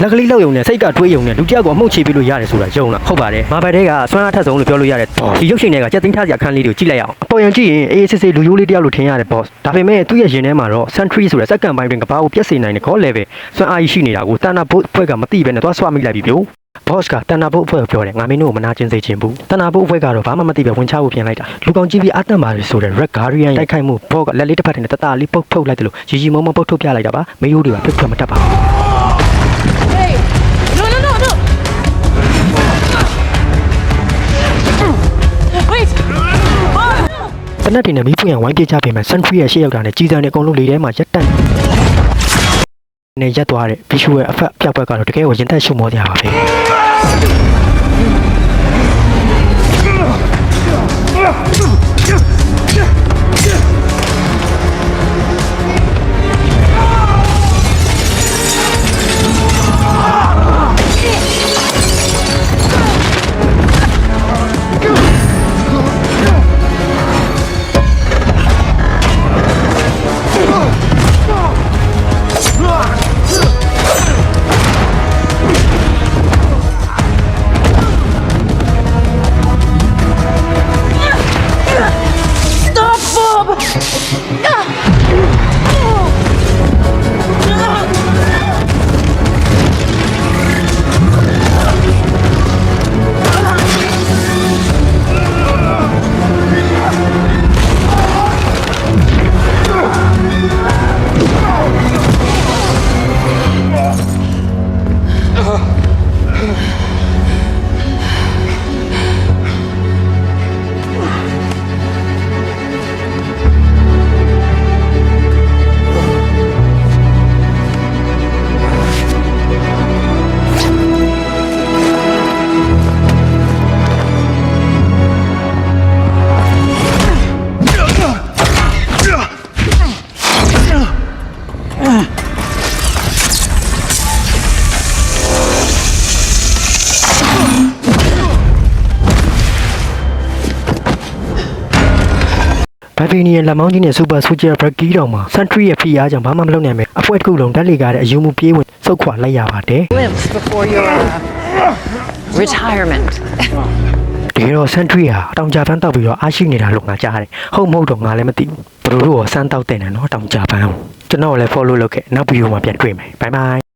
လက်ကလေးလောက်ယုံနဲ့စိတ်ကတွေးယုံနဲ့လူတယောက်ကိုအမှုန့်ချပေးလို့ရတယ်ဆိုတာယုံလားဟုတ်ပါတယ်မာဘယ်တဲကဆွမ်းအားထက်ဆုံးလို့ပြောလို့ရတယ်ဒီရုပ်ရှင်တွေကကြက်သိန်းထားစရာအခန်းလေးတွေကိုကြည့်လိုက်အောင်အပေါ်ယံကြည့်ရင်အေးစစ်စစ်လူရိုးလေးတယောက်လို့ထင်ရတယ် boss ဒါပေမဲ့သူ့ရဲ့ရင်ထဲမှာတော့ century ဆိုတဲ့စက္ကန့်ပိုင်းတွင်ကဘာကိုပြည့်စေနိုင်တဲ့ goal level ဆွမ်းအားရှိနေတာကိုတဏ္ဍဘုတ်အဖွဲ့ကမသိဘဲနဲ့သွားဆွမိလိုက်ပြီဗျို့ boss ကတဏ္ဍဘုတ်အဖွဲ့ကိုပြောတယ်ငါမင်းတို့ကိုမနာကျင်စေချင်ဘူးတဏ္ဍဘုတ်အဖွဲ့ကတော့ဘာမှမသိပဲဝင်ချဖို့ပြင်လိုက်တာလူကောင်ကြည့်ပြီးအတတ်ပါတယ်ဆိုတဲ့ red guardian တိုက်ခိုက်မှု boss ကလက်လေးတစ်ဖက်နဲ့တတလေးပုတ်ထုတ်လိုက်တယ်လို့ရီရီမုံမပုတ်ထုတ်ပြလိုက်တာပါမေးရိုးတွေကပြတ်ပြတ်မတတ်ပါဘူး တနက်တင်နဲ့မီးပွင့်ရဝိုင်းပြချပြင်မဲ့ century ရဲ့ရှေ့ရောက်တာနဲ့ကြီးစံတဲ့အကုန်လုံးလေထဲမှာရက်တက်နေရက်သွားတဲ့ visual effect ပြောက်ပွဲကတော့တကယ်ကိုရင်သက်ရှုံမောကြပါပဲဘက်ဗီနီရဲ့လက်မောင်းကြီးနဲ့စူပါဆူဂျာဘရက်ဂီတောင်မှာ century ရဲ့ဖိအားကြောင့်ဘာမှမလုပ်နိုင်ပဲအဖွဲတစ်ခုလုံးဓာတ်လေကားတဲ့အယူမှုပြေးဝင်စုတ်ခွာလိုက်ရပါတယ် Glimpse before your retirement. တကယ်တော့ century ဟာတောင်ကြပန်းတောက်ပြီးတော့အားရှိနေတာလို့ငါကြားတယ်ဟုတ်မဟုတ်တော့ငါလည်းမသိဘူးဘယ်လိုတော့စမ်းတောက်တဲ့နော်တောင်ကြပန်းကျွန်တော်လည်း follow လုပ်ခဲ့နောက်ဗီဒီယိုမှာပြန်တွေ့မယ် bye bye